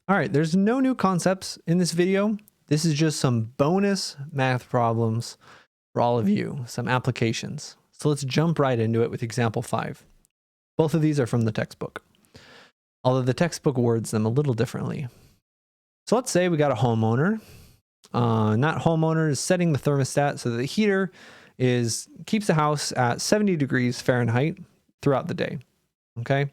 All right, there's no new concepts in this video. This is just some bonus math problems for all of you, some applications. So let's jump right into it with example 5. Both of these are from the textbook, although the textbook words them a little differently. So let's say we got a homeowner. That homeowner is setting the thermostat so that the heater keeps the house at 70 degrees Fahrenheit throughout the day. Okay.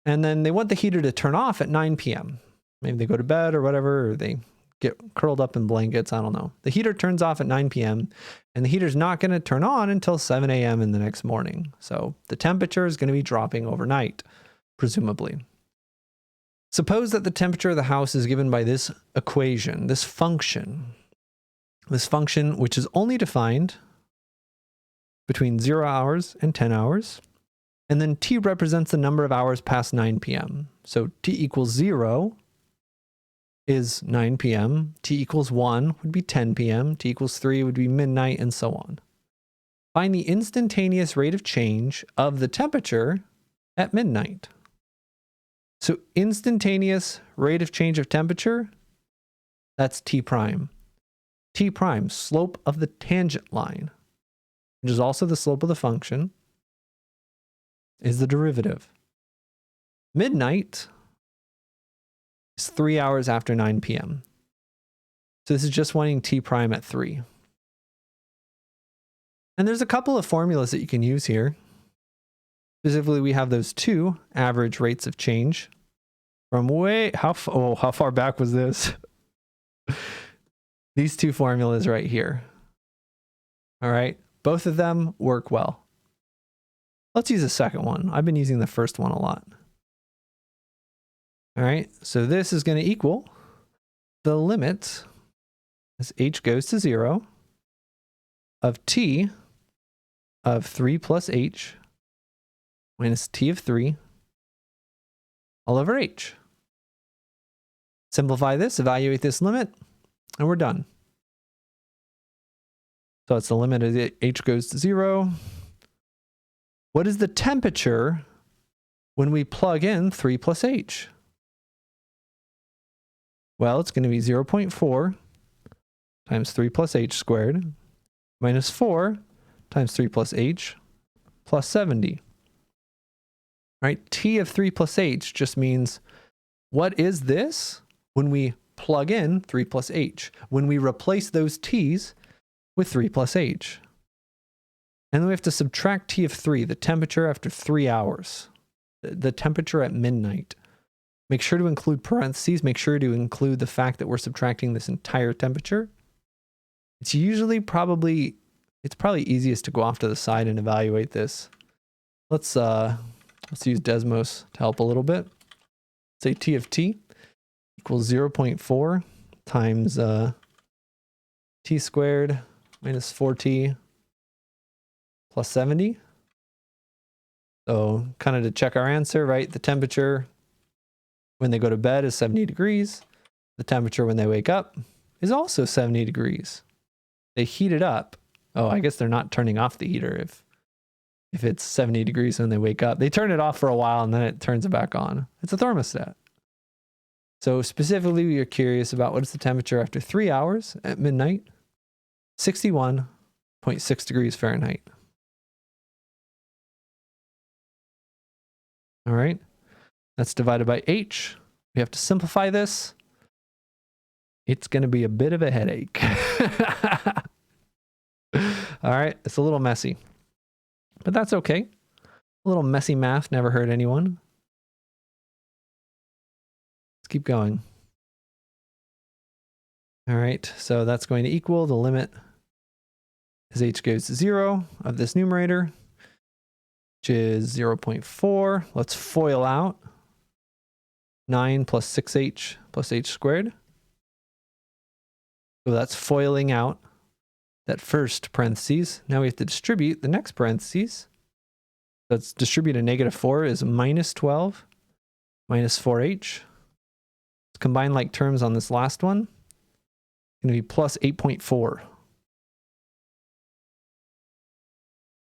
And then they want the heater to turn off at 9 p.m. Maybe they go to bed or whatever, or they get curled up in blankets. I don't know. The heater turns off at 9 p.m. and the heater's not going to turn on until 7 a.m. in the next morning. So the temperature is going to be dropping overnight, presumably. Suppose that the temperature of the house is given by this equation, this function which is only defined between 0 hours and 10 hours. And then t represents the number of hours past 9 p.m. So t equals 0 is 9 p.m. T equals 1 would be 10 p.m. T equals 3 would be midnight, and so on. Find the instantaneous rate of change of the temperature at midnight. So instantaneous rate of change of temperature, that's t prime. T prime, slope of the tangent line, which is also the slope of the function, is the derivative. Midnight is 3 hours after 9 p.m. So this is just wanting t prime at 3. And there's a couple of formulas that you can use here. Specifically, we have those two average rates of change from how far back was this? These two formulas right here. All right, both of them work well. Let's use the second one. I've been using the first one a lot. All right, so this is going to equal the limit as h goes to 0 of t of 3 plus h minus t of 3 all over h. Simplify this, evaluate this limit, and we're done. So it's the limit as h goes to 0. What is the temperature when we plug in 3 plus h? Well, it's going to be 0.4 times 3 plus h squared minus 4 times 3 plus h plus 70. All right, t of 3 plus h just means, what is this when we plug in 3 plus h? When we replace those t's with 3 plus h. And then we have to subtract t of 3, the temperature after 3 hours, the temperature at midnight. Make sure to include parentheses. Make sure to include the fact that we're subtracting this entire temperature. It's probably easiest to go off to the side and evaluate this. Let's use Desmos to help a little bit. Say t of t equals 0.4 times t squared minus 4t plus 70. So kind of to check our answer, right? The temperature when they go to bed is 70 degrees. The temperature when they wake up is also 70 degrees. They heat it up. Oh, I guess they're not turning off the heater if it's 70 degrees when they wake up. They turn it off for a while and then it turns it back on. It's a thermostat. So specifically, we are curious about what is the temperature after 3 hours at midnight? 61.6 degrees Fahrenheit. All right, that's divided by h. We have to simplify this. It's going to be a bit of a headache. All right, it's a little messy, but that's okay. A little messy math never hurt anyone. Let's keep going. All right, so that's going to equal the limit as h goes to 0 of this numerator, which is 0.4. Let's FOIL out 9 plus 6h plus h squared. So that's FOILing out that first parentheses. Now we have to distribute the next parentheses. Let's distribute a negative 4 is minus 12 minus 4h. Let's combine like terms on this last one. It's going to be plus 8.4.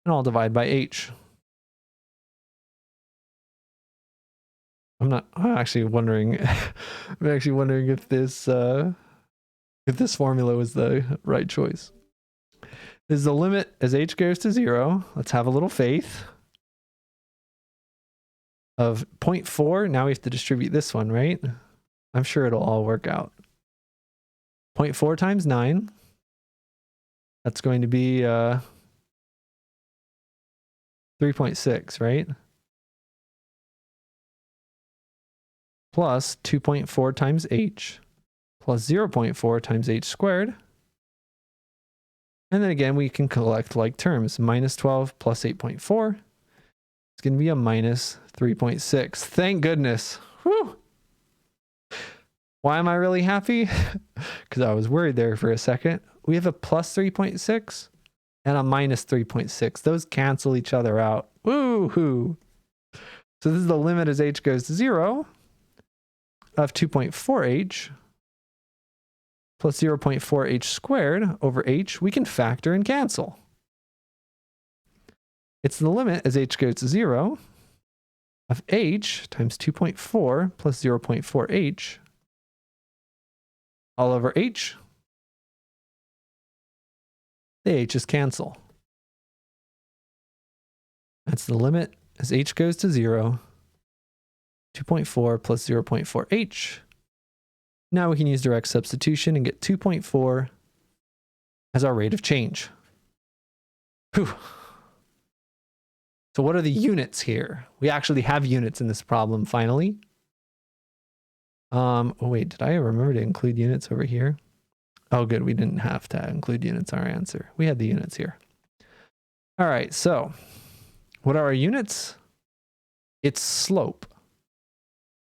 And I'll divide by h. I'm actually wondering I'm actually wondering if this formula was the right choice. This is the limit as h goes to 0. Let's have a little faith. Of 0.4. Now we have to distribute this one, right? I'm sure it'll all work out. 0.4 times 9. That's going to be 3.6, right? Plus 2.4 times h plus 0.4 times h squared. And then again, we can collect like terms. Minus 12 plus 8.4. It's going to be a minus 3.6. Thank goodness. Whew. Why am I really happy? Because I was worried there for a second. We have a plus 3.6 and a minus 3.6. Those cancel each other out. Woo-hoo. So this is the limit as h goes to 0 of 2.4h plus 0.4h squared over h. We can factor and cancel. It's the limit as h goes to 0 of h times 2.4 plus 0.4h all over h. The h's cancel. That's the limit as h goes to 0, 2.4 plus 0.4h. Now we can use direct substitution and get 2.4 as our rate of change. Whew. So what are the units here? We actually have units in this problem finally. Oh wait, did I remember to include units over here? Oh good, we didn't have to include units in our answer. We had the units here. All right, so what are our units? It's slope.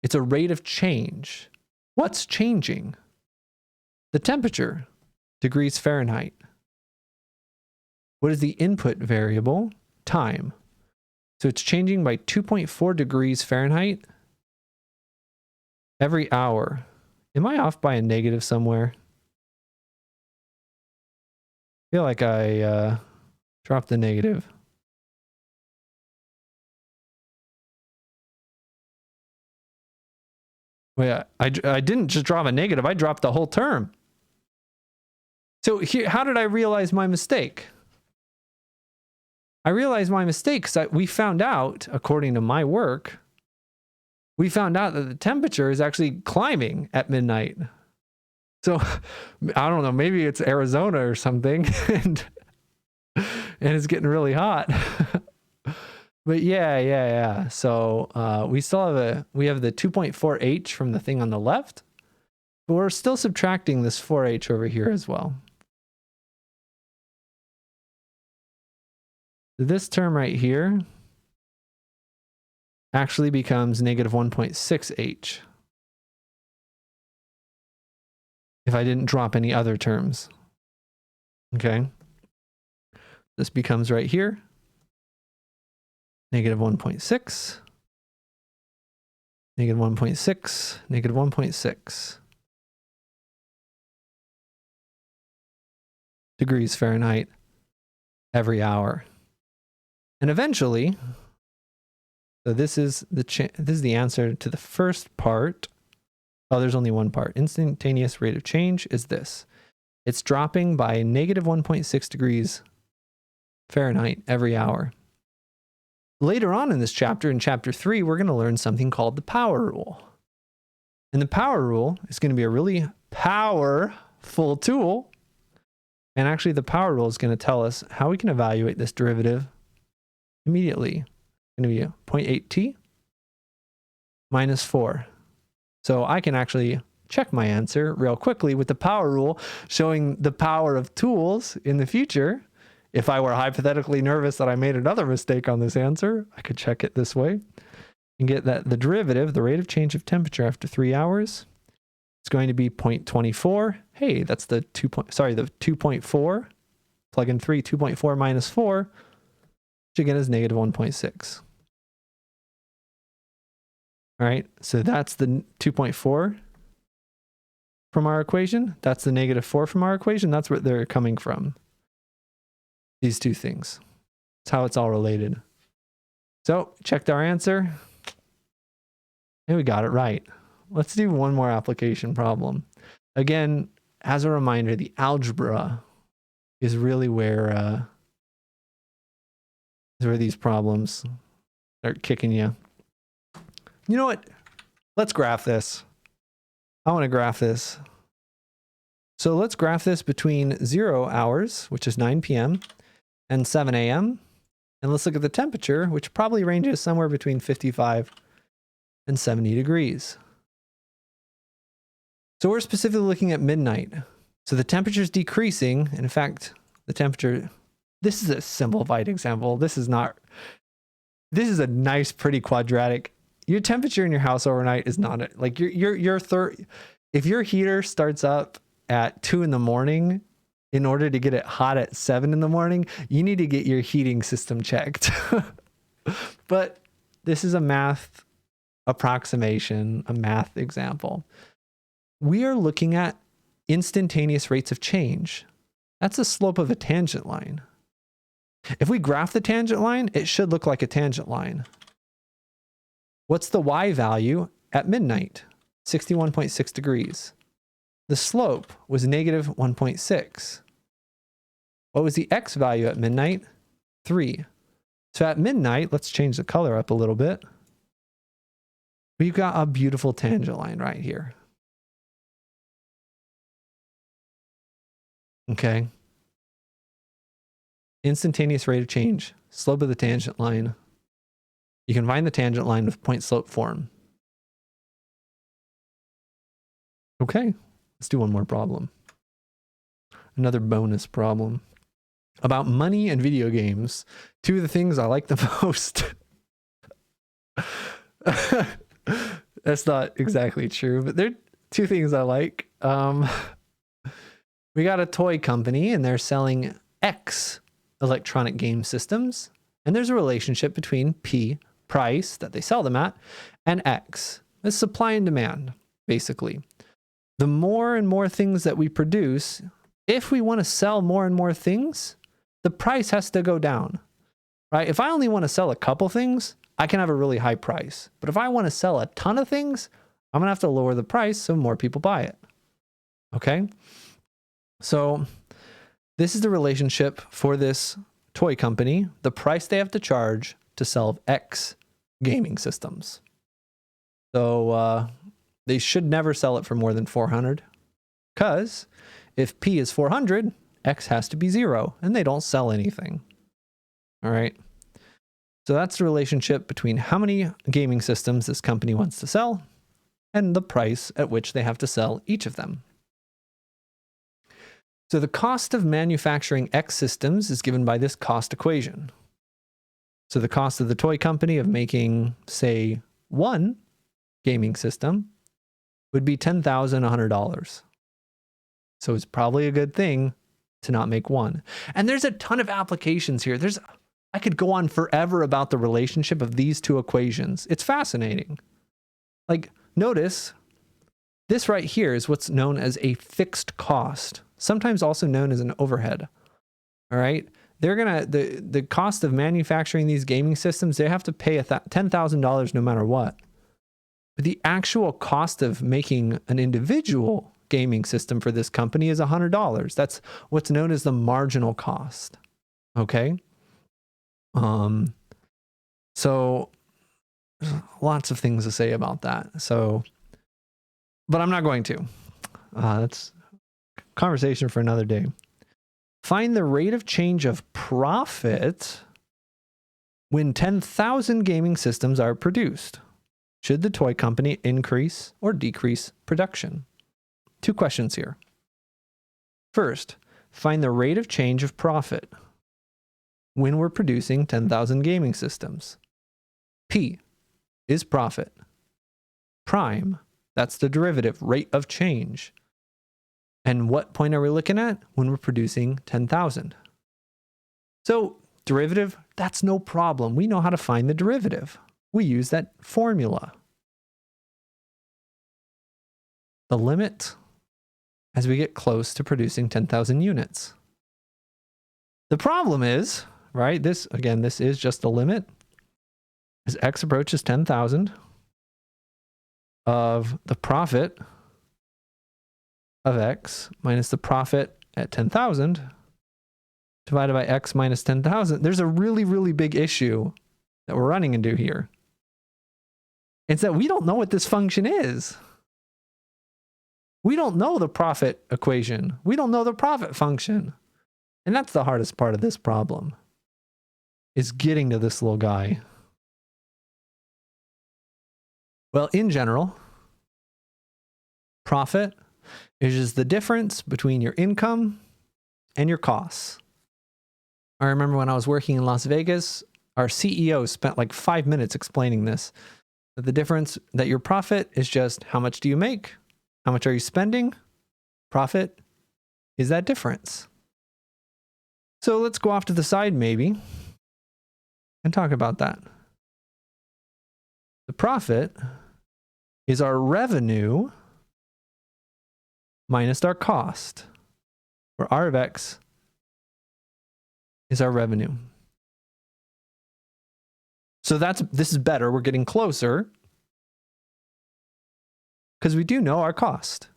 It's a rate of change. What's changing? The temperature, degrees Fahrenheit. What is the input variable? Time. So it's changing by 2.4 degrees Fahrenheit every hour. Am I off by a negative somewhere? I feel like I dropped the negative. Wait, I didn't just drop a negative. I dropped the whole term. So here, how did I realize my mistake? I realized my mistake because we found out, according to my work, we found out that the temperature is actually climbing at midnight. So I don't know, maybe it's Arizona or something, and it's getting really hot. But yeah. So we still have we have the 2.4h from the thing on the left, but we're still subtracting this 4h over here as well. This term right here actually becomes negative 1.6h if I didn't drop any other terms. Okay. This becomes right here negative 1.6, negative 1.6, negative 1.6 degrees Fahrenheit every hour. And eventually, so this is the answer to the first part. Oh, there's only one part. Instantaneous rate of change is this. It's dropping by negative 1.6 degrees Fahrenheit every hour. Later on in this chapter, in chapter 3, we're going to learn something called the power rule. And the power rule is going to be a really powerful tool. And actually, the power rule is going to tell us how we can evaluate this derivative immediately. It's going to be 0.8t minus 4. So I can actually check my answer real quickly with the power rule, showing the power of tools in the future. If I were hypothetically nervous that I made another mistake on this answer, I could check it this way and get that the derivative, the rate of change of temperature after 3 hours, is going to be 0.24. Hey, that's the 2.4. Plug in 3, 2.4 minus 4, which again is negative 1.6. All right, so that's the 2.4 from our equation. That's the negative 4 from our equation. That's where they're coming from. These two things. That's how it's all related. So checked our answer. And we got it right. Let's do one more application problem. Again, as a reminder, the algebra is really where these problems start kicking you. You know what? Let's graph this. I want to graph this. So let's graph this between 0 hours, which is 9 p.m., and 7 a.m. And let's look at the temperature, which probably ranges somewhere between 55 and 70 degrees. So we're specifically looking at midnight. So the temperature is decreasing. And in fact, the temperature, this is a simplified example. This is a nice, pretty quadratic. Your temperature in your house overnight is not like if your heater starts up at 2 in the morning, in order to get it hot at 7 in the morning, you need to get your heating system checked. But this is a math approximation, a math example. We are looking at instantaneous rates of change. That's the slope of a tangent line. If we graph the tangent line, it should look like a tangent line. What's the y value at midnight? 61.6 degrees. The slope was negative 1.6. What was the x value at midnight? 3. So at midnight, let's change the color up a little bit. We've got a beautiful tangent line right here. Okay. Instantaneous rate of change, slope of the tangent line. You can find the tangent line with point slope form. Okay, let's do one more problem. Another bonus problem about money and video games. Two of the things I like the most. That's not exactly true, but they're two things I like. We got a toy company and they're selling X electronic game systems. And there's a relationship between P, price that they sell them at, and X, it's supply and demand, basically. The more and more things that we produce, if we want to sell more and more things, the price has to go down, right? If I only want to sell a couple things, I can have a really high price. But if I want to sell a ton of things, I'm going to have to lower the price so more people buy it. Okay? So this is the relationship for this toy company, the price they have to charge to sell X gaming systems. So they should never sell it for more than 400, because if P is 400, X has to be 0, and they don't sell anything. All right. So that's the relationship between how many gaming systems this company wants to sell and the price at which they have to sell each of them. So the cost of manufacturing X systems is given by this cost equation. So the cost of the toy company of making, say, one gaming system would be $10,100. So it's probably a good thing to not make one. And there's a ton of applications here. I could go on forever about the relationship of these two equations. It's fascinating. Like, notice this right here is what's known as a fixed cost, sometimes also known as an overhead. All right. They're going to, the cost of manufacturing these gaming systems, they have to pay $10,000 no matter what. But the actual cost of making an individual gaming system for this company is $100. That's what's known as the marginal cost. Okay. So lots of things to say about that. So, but I'm not going to. That's a conversation for another day. Find the rate of change of profit when 10,000 gaming systems are produced. Should the toy company increase or decrease production? Two questions here. First, find the rate of change of profit when we're producing 10,000 gaming systems. P is profit. Prime, that's the derivative, rate of change. And what point are we looking at? When we're producing 10,000. So derivative, that's no problem. We know how to find the derivative. We use that formula. The limit as we get close to producing 10,000 units. The problem is, right, this is just the limit. As X approaches 10,000, of the profit of X minus the profit at 10,000 divided by X minus 10,000. There's a really, really big issue that we're running into here. It's that we don't know what this function is. We don't know the profit equation. We don't know the profit function. And that's the hardest part of this problem, is getting to this little guy. Well, in general, profit is just the difference between your income and your costs. I remember when I was working in Las Vegas, our CEO spent like 5 minutes explaining this. That the difference, that your profit is just how much do you make? How much are you spending? Profit is that difference. So let's go off to the side maybe and talk about that. The profit is our revenue minus our cost, where R of X is our revenue. So this is better. We're getting closer because we do know our cost.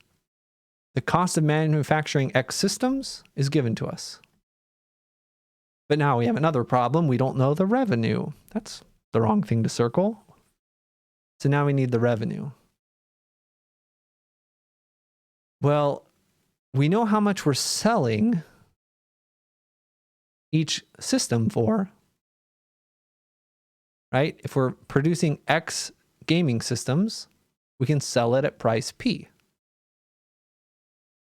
The cost of manufacturing X systems is given to us. But now we have another problem. We don't know the revenue. That's the wrong thing to circle. So now we need the revenue. Well, we know how much we're selling each system for, right? If we're producing X gaming systems, we can sell it at price P.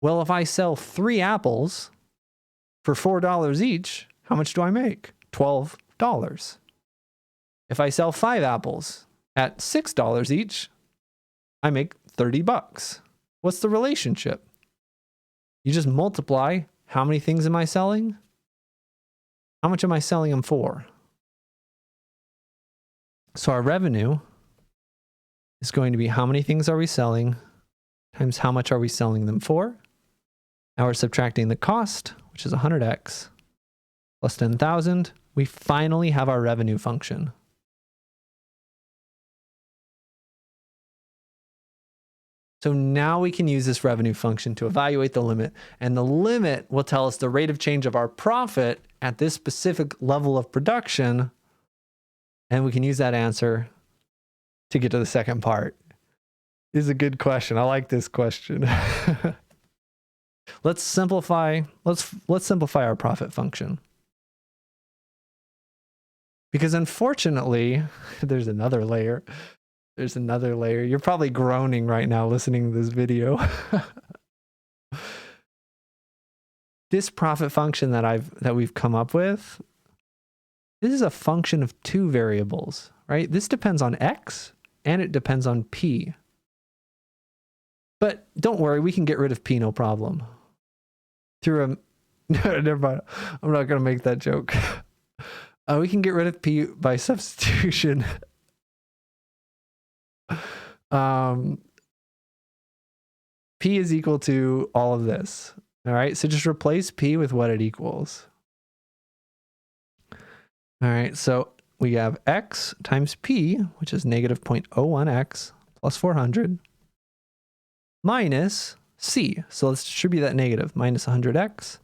Well, if I sell 3 apples for $4 each, how much do I make? $12. If I sell 5 apples at $6 each, I make $30. What's the relationship? You just multiply how many things am I selling? How much am I selling them for? So our revenue is going to be how many things are we selling times how much are we selling them for. Now we're subtracting the cost, which is 100x plus 10,000. We finally have our revenue function. So now we can use this revenue function to evaluate the limit, and the limit will tell us the rate of change of our profit at this specific level of production, and we can use that answer to get to the second part. This is a good question. I like this question. Let's simplify our profit function. Because unfortunately, there's another layer. There's another layer. You're probably groaning right now listening to this video. This profit function that we've come up with, this is a function of 2 variables, right? This depends on X and it depends on P. But don't worry, we can get rid of P no problem. Through never mind. I'm not going to make that joke. We can get rid of P by substitution. P is equal to all of this. All right, so just replace P with what it equals. All right, so we have X times P, which is negative 0.01x plus 400, minus C. So let's distribute that negative, minus 100x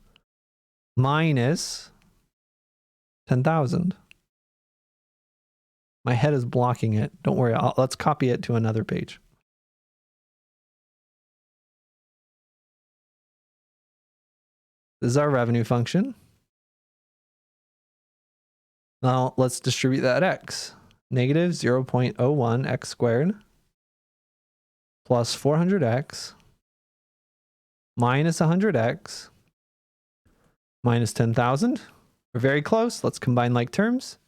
minus 10,000. My head is blocking it. Don't worry. Let's copy it to another page. This is our revenue function. Now let's distribute that X. Negative 0.01 x squared plus 400x minus 100x minus 10,000. We're very close. Let's combine like terms.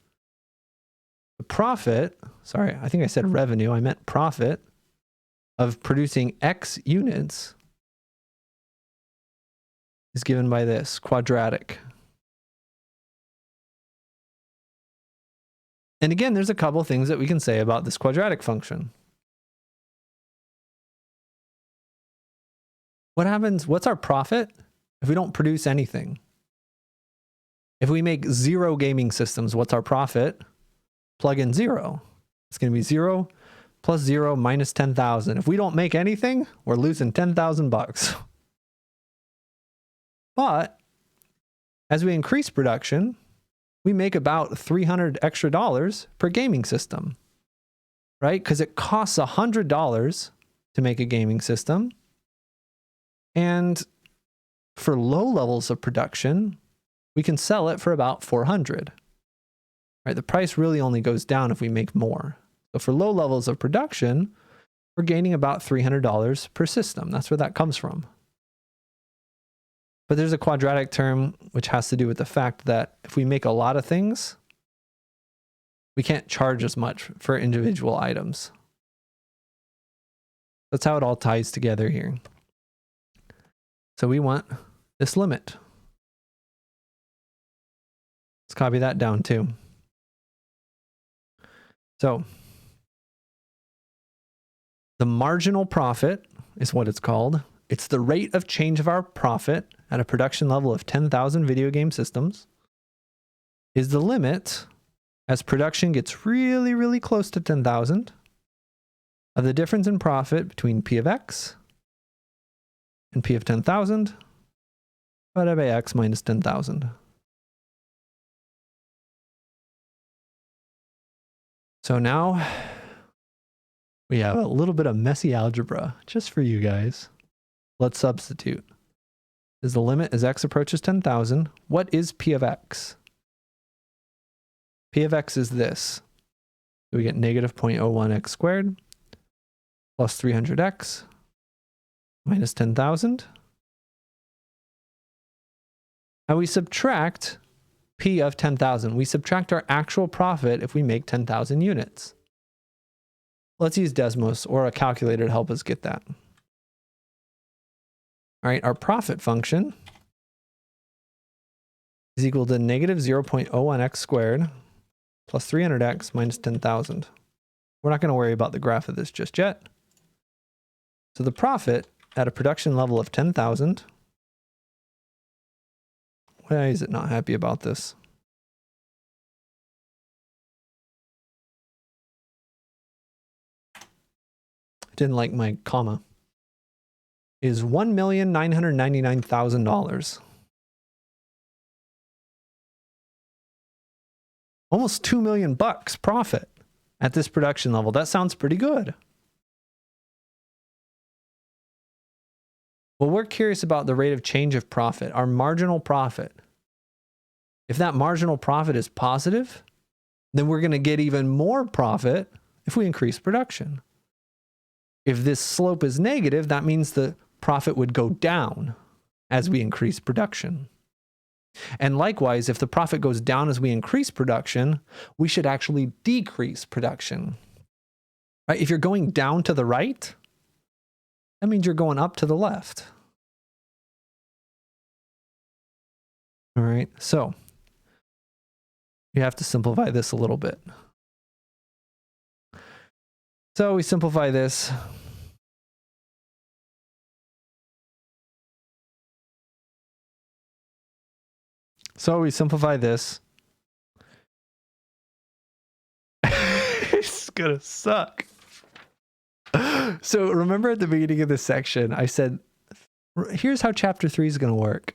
The profit, sorry, I think I said revenue. I meant profit of producing X units is given by this quadratic. And again, there's a couple things that we can say about this quadratic function. What happens? What's our profit if we don't produce anything? If we make 0 gaming systems, what's our profit? Plug in 0. It's going to be 0 plus 0 minus 10,000. If we don't make anything, we're losing 10,000 bucks. But as we increase production, we make about $300 extra per gaming system, right? Because it costs $100 to make a gaming system. And for low levels of production, we can sell it for about 400. Right? The price really only goes down if we make more. So for low levels of production, we're gaining about $300 per system. That's where that comes from. But there's a quadratic term which has to do with the fact that if we make a lot of things, we can't charge as much for individual items. That's how it all ties together here. So we want this limit. Let's copy that down too. So the marginal profit is what it's called. It's the rate of change of our profit at a production level of 10,000 video game systems is the limit as production gets really, really close to 10,000 of the difference in profit between P of X and P of 10,000 divided by X minus 10,000. So now we have a little bit of messy algebra just for you guys. Let's substitute. Is the limit as X approaches 10,000? What is P of X? P of X is this. So we get negative 0.01x squared plus 300x minus 10,000. And we subtract P of 10,000. We subtract our actual profit if we make 10,000 units. Let's use Desmos or a calculator to help us get that. All right, our profit function is equal to negative 0.01x squared plus 300x minus 10,000. We're not going to worry about the graph of this just yet. So the profit at a production level of 10,000, why is it not happy about this? It didn't like my comma. Is $1,999,000. Almost 2 million bucks profit at this production level. That sounds pretty good. Well, we're curious about the rate of change of profit, our marginal profit. If that marginal profit is positive, then we're going to get even more profit if we increase production. If this slope is negative, that means the profit would go down as we increase production. And likewise, if the profit goes down as we increase production, we should actually decrease production. Right? If you're going down to the right, that means you're going up to the left. All right, so we have to simplify this a little bit. So we simplify this. It's gonna suck. So remember at the beginning of this section, I said, here's how chapter 3 is going to work.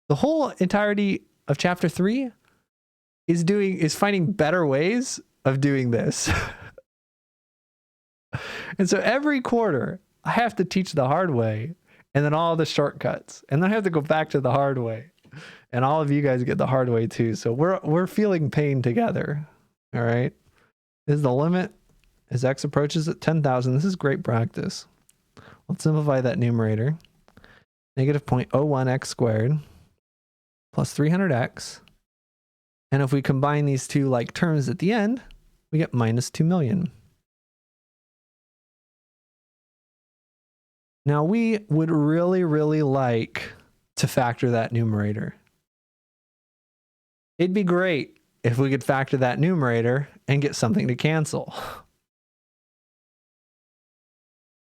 The whole entirety of chapter 3 is finding better ways of doing this. And so every quarter, I have to teach the hard way and then all the shortcuts. And then I have to go back to the hard way. And all of you guys get the hard way too. So we're feeling pain together. All right. This is the limit as X approaches at 10,000. This is great practice. Let's simplify that numerator. Negative 0.01x squared plus 300x. And if we combine these two like terms at the end, we get minus 2 million. Now we would really, really like to factor that numerator. It'd be great if we could factor that numerator and get something to cancel.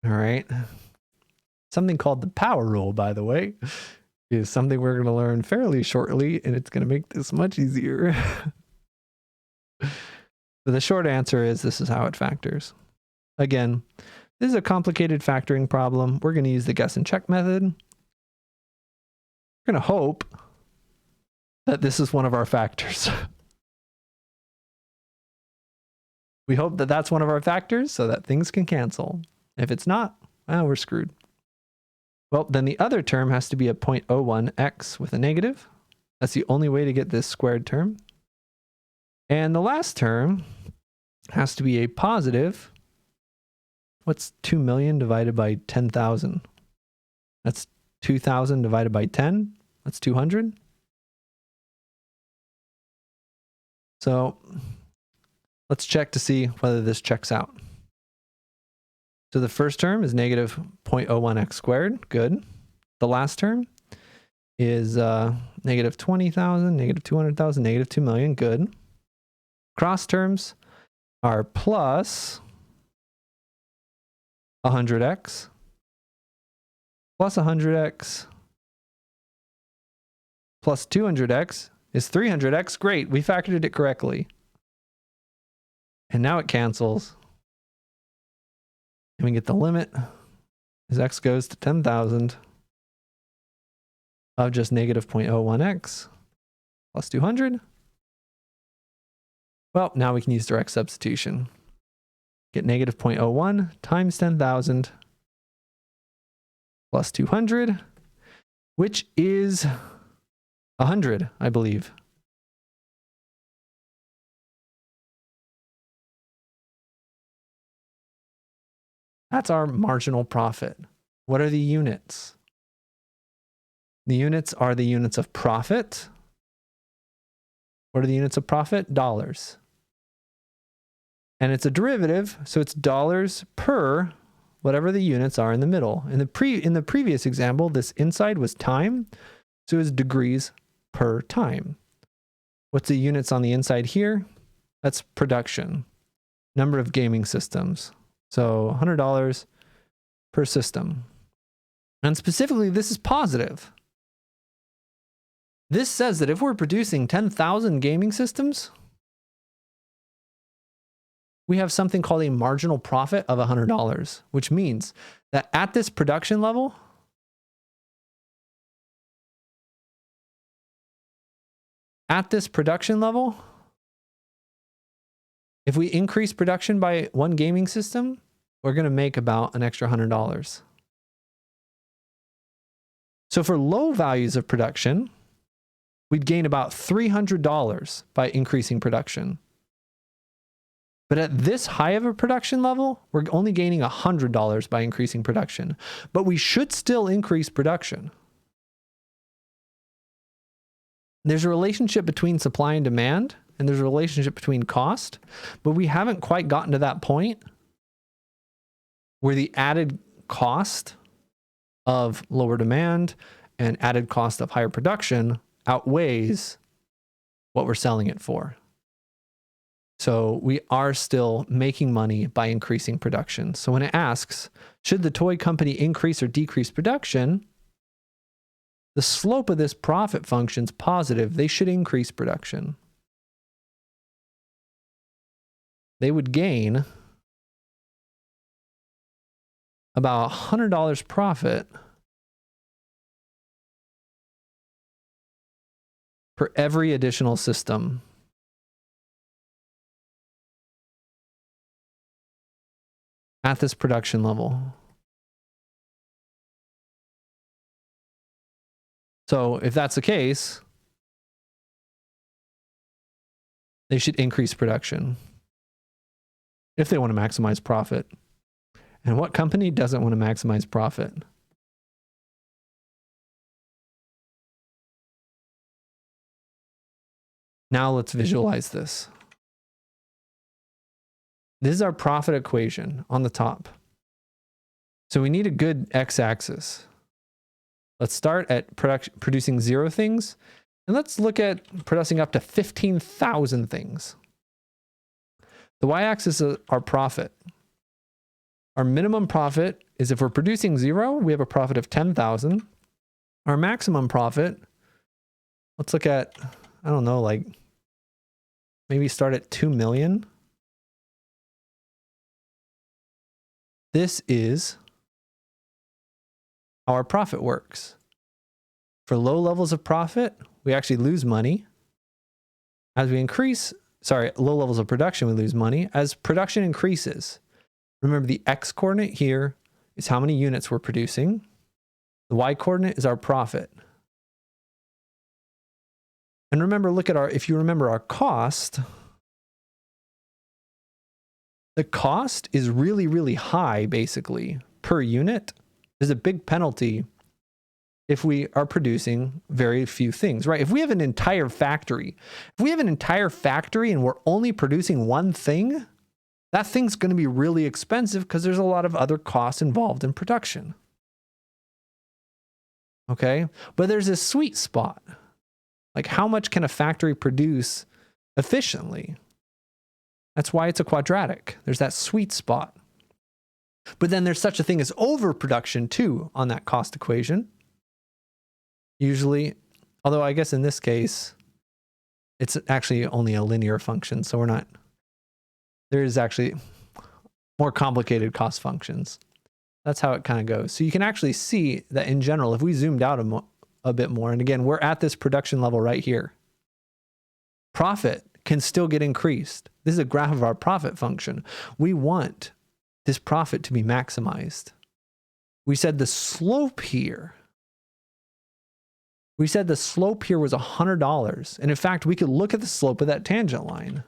All right. Something called the power rule, by the way, is something we're going to learn fairly shortly, and it's going to make this much easier. But the short answer is this is how it factors. Again, this is a complicated factoring problem. We're going to use the guess and check method. We're going to hope that this is one of our factors. We hope that that's one of our factors so that things can cancel. If it's not, well, we're screwed. Well, then the other term has to be a 0.01x with a negative. That's the only way to get this squared term. And the last term has to be a positive. What's 2 million divided by 10,000? That's 2,000 divided by 10. That's 200. So let's check to see whether this checks out. So the first term is negative 0.01x squared. Good. The last term is negative 20,000, negative 200,000, negative 2 million. Good. Cross terms are plus 100x, plus 100x, plus 200x is 300x. Great, we factored it correctly. And now it cancels. And we get the limit as x goes to 10,000 of just negative 0.01x plus 200. Well, now we can use direct substitution. Get negative 0.01 times 10,000 plus 200, which is 100, I believe. That's our marginal profit. What are the units? The units are the units of profit. What are the units of profit? Dollars. And it's a derivative, so it's dollars per whatever the units are in the middle. In the previous example, this inside was time, so it's degrees per time. What's the units on the inside here? That's production. Number of gaming systems. So $100 per system. And specifically, this is positive. This says that if we're producing 10,000 gaming systems, we have something called a marginal profit of $100, which means that at this production level, if we increase production by one gaming system, we're going to make about an extra $100. So for low values of production, we'd gain about $300 by increasing production. But at this high of a production level, we're only gaining $100 by increasing production. But we should still increase production. There's a relationship between supply and demand, and there's a relationship between cost, but we haven't quite gotten to that point where the added cost of lower demand and added cost of higher production outweighs what we're selling it for. So we are still making money by increasing production. So when it asks, should the toy company increase or decrease production? The slope of this profit function is positive. They should increase production. They would gain about $100 profit per every additional system. At this production level. So if that's the case, they should increase production if they want to maximize profit. And what company doesn't want to maximize profit? Now let's visualize this. This is our profit equation on the top. So we need a good x-axis. Let's start at producing 0 things, and let's look at producing up to 15,000 things. The y-axis is our profit. Our minimum profit is if we're producing 0, we have a profit of 10,000. Our maximum profit, let's look at, I don't know, like maybe start at 2 million. this is how our profit works. For low levels of profit, we actually lose money. As we increase, low levels of production, we lose money. As production increases, remember the X coordinate here is how many units we're producing. The Y coordinate is our profit. And remember, if you remember our cost, the cost is really, really high, basically, per unit. There's a big penalty if we are producing very few things, right? If we have an entire factory, and we're only producing one thing, that thing's going to be really expensive because there's a lot of other costs involved in production. Okay? But there's a sweet spot. Like, how much can a factory produce efficiently? That's why it's a quadratic. There's that sweet spot. But then there's such a thing as overproduction too on that cost equation. Usually, although I guess in this case, it's actually only a linear function. So there is actually more complicated cost functions. That's how it kind of goes. So you can actually see that in general, if we zoomed out a bit more, and again, we're at this production level right here, profit can still get increased. This is a graph of our profit function. We want this profit to be maximized. We said the slope here was $100. And in fact, we could look at the slope of that tangent line.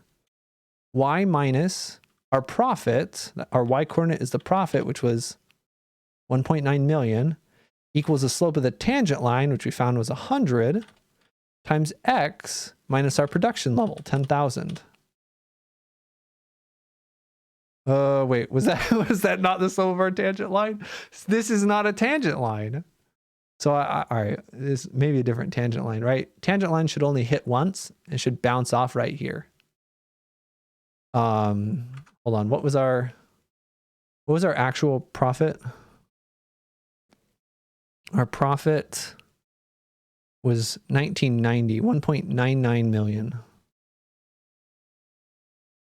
Y minus our profit, our Y coordinate is the profit, which was 1.9 million, equals the slope of the tangent line, which we found was 100, times X minus our production level, 10,000. Wait, was that not the slope of our tangent line? This is not a tangent line. So, all right, this may be a different tangent line, right? Tangent line should only hit once and should bounce off right here. Hold on, what was our actual profit? Our profit was 1990, 1.99 million.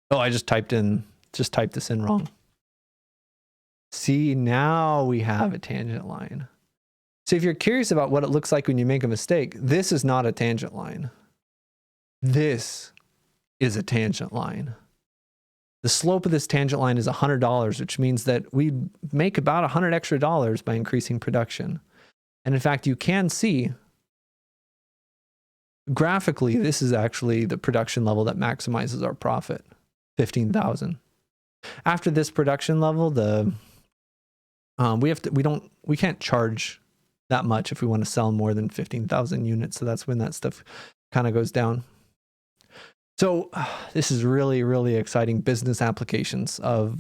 Oh, I just typed this in wrong. See, now we have a tangent line. So if you're curious about what it looks like when you make a mistake, this is not a tangent line. This is a tangent line. The slope of this tangent line is $100, which means that we make about $100 extra by increasing production. And in fact, you can see graphically, this is actually the production level that maximizes our profit, 15,000. After this production level, we can't charge that much if we want to sell more than 15,000 units. So that's when that stuff kind of goes down. So this is really, really exciting business applications of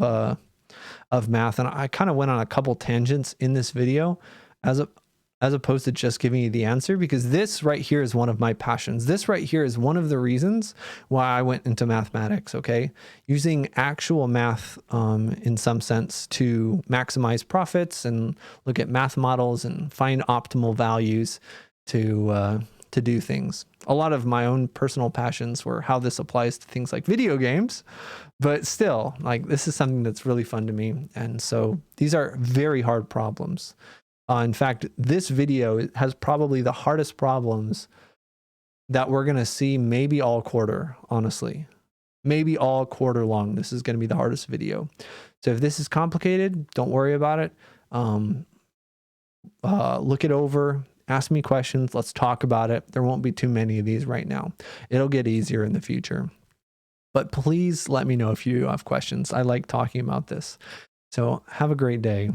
math. And I kind of went on a couple tangents in this video as opposed to just giving you the answer, because this right here is one of my passions. This right here is one of the reasons why I went into mathematics, okay? Using actual math in some sense to maximize profits and look at math models and find optimal values to do things. A lot of my own personal passions were how this applies to things like video games, but still, like, this is something that's really fun to me. And so these are very hard problems. In fact, this video has probably the hardest problems that we're going to see maybe all quarter, honestly. Maybe all quarter long. This is going to be the hardest video. So if this is complicated, don't worry about it. Look it over. Ask me questions. Let's talk about it. There won't be too many of these right now. It'll get easier in the future. But please let me know if you have questions. I like talking about this. So have a great day.